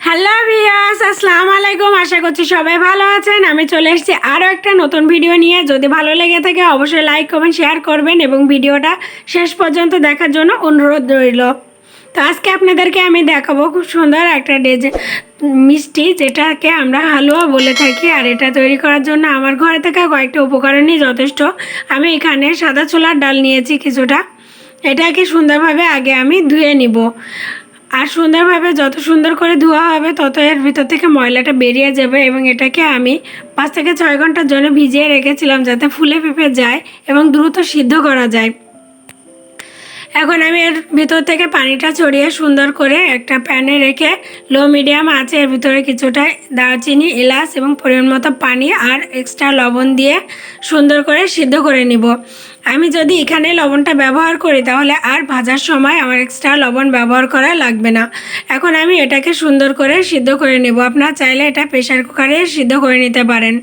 Hello viewers, আসসালামু আলাইকুম। আশা করছি সবাই ভালো আছেন। আমি চলে এসেছি আরও একটা নতুন ভিডিও নিয়ে। যদি ভালো লেগে থাকে অবশ্যই লাইক কমেন্ট শেয়ার করবেন এবং ভিডিওটা শেষ পর্যন্ত দেখার জন্য অনুরোধ রইল। তো আজকে আপনাদেরকে আমি দেখাবো খুব সুন্দর একটা মিষ্টি, যেটাকে আমরা হালুয়া বলে থাকি। আর এটা তৈরি করার জন্য আমার ঘরে থাকা কয়েকটা উপকরণই যথেষ্ট। আমি এখানে সাদা ছোলার ডাল নিয়েছি কিছুটা। এটাকে সুন্দরভাবে আগে আমি ধুয়ে নিব। আর সুন্দরভাবে যত সুন্দর করে ধোয়া হবে তত এর ভিতর থেকে ময়লাটা বেরিয়ে যাবে। এবং এটাকে আমি 5 থেকে 6 ঘন্টার জন্য ভিজিয়ে রেখেছিলাম যাতে ফুলে ফেঁপে যায় এবং দ্রুত সিদ্ধ করা যায়। এখন আমি এর ভিতর থেকে পানিটা ছড়িয়ে সুন্দর করে একটা প্যানে রেখে লো মিডিয়াম আঁচে এর ভিতরে কিছুটা দারচিনি, এলাচ এবং পরিমাণ মতো পানি আর এক্সট্রা লবণ দিয়ে সুন্দর করে সিদ্ধ করে নিব। আমি যদি এখানে লবণটা ব্যবহার করি তাহলে আর ভাজার সময় আমার এক্সট্রা লবণ ব্যবহার করা লাগবে না। এখন আমি এটাকে সুন্দর করে সিদ্ধ করে নেব। আপনারা চাইলে এটা প্রেসার কুকারে সিদ্ধ করে নিতে পারেন।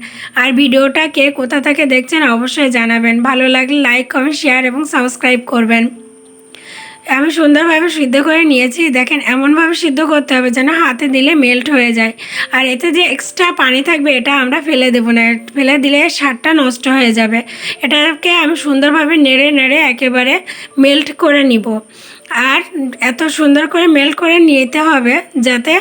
আর ভিডিওটা কে কোথা থেকে দেখছেন অবশ্যই জানাবেন। ভালো লাগলে লাইক কমেন্ট শেয়ার এবং সাবস্ক্রাইব করবেন। আমি সুন্দরভাবে সিদ্ধ করে নিয়েছি। দেখেন, এমনভাবে সিদ্ধ করতে হবে যেন হাতে দিলে মেল্ট হয়ে যায়। আর এতে যে এক্সট্রা পানি থাকবে এটা আমরা ফেলে দেবো না, ফেলে দিলে স্বাদটা নষ্ট হয়ে যাবে। এটাকে আমি সুন্দরভাবে নেড়ে নেড়ে একেবারে মেল্ট করে নিব। আর এত সুন্দর করে মেল্ট করে নিতে হবে যাতে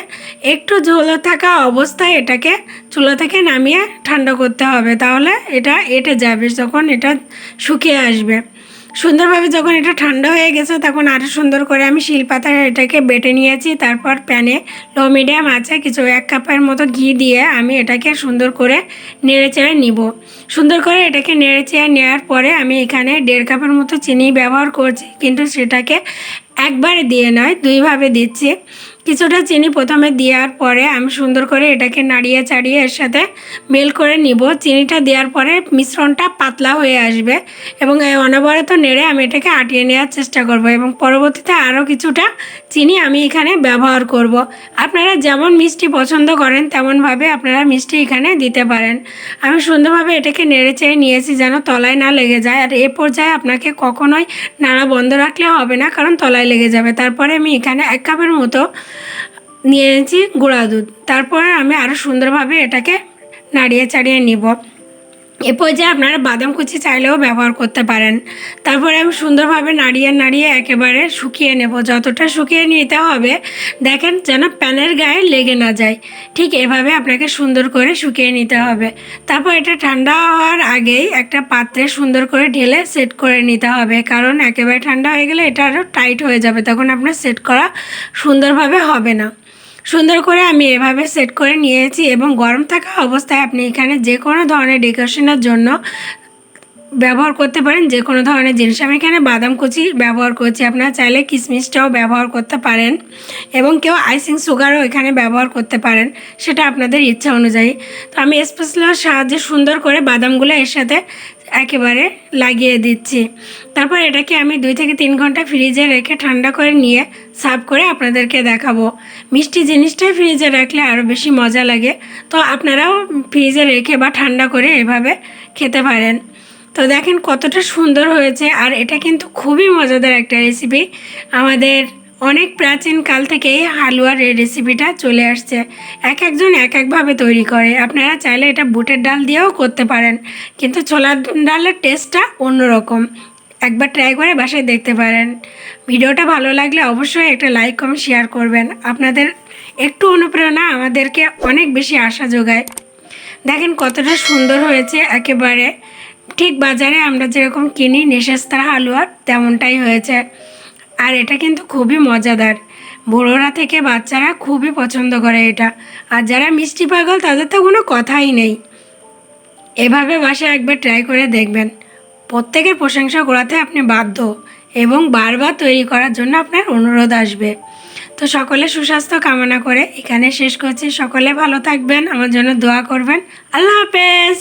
একটু ঝোল থাকা অবস্থায় এটাকে চুলা থেকে নামিয়ে ঠান্ডা করতে হবে, তাহলে এটা এঁটে যাবে যখন এটা শুকিয়ে আসবে। সুন্দরভাবে যখন এটা ঠান্ডা হয়ে গেছে তখন আরও সুন্দর করে আমি শিলপাতায় এটাকে বেটে নিয়েছি। তারপর প্যানে লো মিডিয়াম আছে কিছু 1 কাপের মতো ঘি দিয়ে আমি এটাকে সুন্দর করে নেড়েচেড়ে নিব। সুন্দর করে এটাকে নেড়েচেড়ে নেওয়ার পরে আমি এখানে 1.5 কাপের মতো চিনি ব্যবহার করছি, কিন্তু সেটাকে একবারে দিয়ে নয়, 2 ভাবে দিচ্ছি। কিছুটা চিনি প্রথমে দেওয়ার পরে আমি সুন্দর করে এটাকে নাড়িয়ে চাড়িয়ে এর সাথে মেল করে নিব। চিনিটা দেওয়ার পরে মিশ্রণটা পাতলা হয়ে আসবে এবং এই অনবরত নেড়ে আমি এটাকে আটিয়ে নেওয়ার চেষ্টা করব এবং পরবর্তীতে আরও কিছুটা চিনি আমি এখানে ব্যবহার করব। আপনারা যেমন মিষ্টি পছন্দ করেন তেমনভাবে আপনারা মিষ্টি এখানে দিতে পারেন। আমি সুন্দরভাবে এটাকে নেড়ে চেড়ে নিয়েছি যেন তলায় না লেগে যায়। আর এ পর্যায়ে আপনাকে কখনোই নাড়া বন্ধ রাখলে হবে না, কারণ তলায় লেগে যাবে। তারপরে আমি এখানে 1 কাপের মতো নিয়েছি গুঁড়া দুধ। তারপরে আমি আরও সুন্দরভাবে এটাকে নাড়িয়ে চাড়িয়ে নিব। এ পর্যায়ে আপনারা বাদাম কুচি চাইলেও ব্যবহার করতে পারেন। তারপরে আমি সুন্দরভাবে নাড়িয়ে নাড়িয়ে একেবারে শুকিয়ে নেব। যতটা শুকিয়ে নিতে হবে দেখেন যেন প্যানের গায়ে লেগে না যায়, ঠিক এভাবে আপনাকে সুন্দর করে শুকিয়ে নিতে হবে। তারপর এটা ঠান্ডা হওয়ার আগেই একটা পাত্রে সুন্দর করে ঢেলে সেট করে নিতে হবে, কারণ একেবারে ঠান্ডা হয়ে গেলে এটা আরও টাইট হয়ে যাবে, তখন আপনার সেট করা সুন্দরভাবে হবে না। সুন্দর করে আমি এভাবে সেট করে নিয়েছি এবং গরম থাকা অবস্থায় আপনি এখানে যে কোনো ধরনের ডেকোরেশনের জন্য ব্যবহার করতে পারেন, যে কোনো ধরনের জিনিস। আমি এখানে বাদাম কুচি ব্যবহার করছি, আপনারা চাইলে কিশমিশটাও ব্যবহার করতে পারেন এবং কেউ আইসিং সুগারও এখানে ব্যবহার করতে পারেন, সেটা আপনাদের ইচ্ছা অনুযায়ী। তো আমি স্প্যাচুলার সাহায্যে সুন্দর করে বাদামগুলো এর সাথে একেবারে লাগিয়ে দিচ্ছি। তারপর এটাকে আমি 2 থেকে 3 ঘন্টা ফ্রিজে রেখে ঠান্ডা করে নিয়ে সার্ভ করে আপনাদেরকে দেখাবো। মিষ্টি জিনিসটাই ফ্রিজে রাখলে আরও বেশি মজা লাগে, তো আপনারাও ফ্রিজে রেখে বা ঠান্ডা করে এভাবে খেতে পারেন। তো দেখেন কতটা সুন্দর হয়েছে। আর এটা কিন্তু খুবই মজাদার একটা রেসিপি। আমাদের অনেক প্রাচীন কাল থেকেই হালুয়ার এই রেসিপিটা চলে আসছে। একজন একভাবে তৈরি করে। আপনারা চাইলে এটা বুটের ডাল দিয়েও করতে পারেন, কিন্তু ছোলার ডালের টেস্টটা অন্যরকম। একবার ট্রাই করে বাসায় দেখতে পারেন। ভিডিওটা ভালো লাগলে অবশ্যই একটা লাইক কমেন্ট শেয়ার করবেন। আপনাদের একটু অনুপ্রেরণা আমাদেরকে অনেক বেশি আশা যোগায়। দেখেন কতটা সুন্দর হয়েছে, একেবারে ঠিক বাজারে আমরা যেরকম কিনি নেশাস্তার হালুয়া তেমনটাই হয়েছে। আর এটা কিন্তু খুবই মজাদার, বড়োরা থেকে বাচ্চারা খুবই পছন্দ করে এটা। আর যারা মিষ্টি পাগল তাদের তো কোনো কথাই নেই। এভাবে বাসায় একবার ট্রাই করে দেখবেন, প্রত্যেকের প্রশংসা করাতে আপনি বাধ্য এবং বারবার তৈরি করার জন্য আপনার অনুরোধ আসবে। তো সকলে সুস্বাস্থ্য কামনা করে এখানে শেষ করছি। সকলে ভালো থাকবেন, আমার জন্য দোয়া করবেন। আল্লাহ হাফেজ।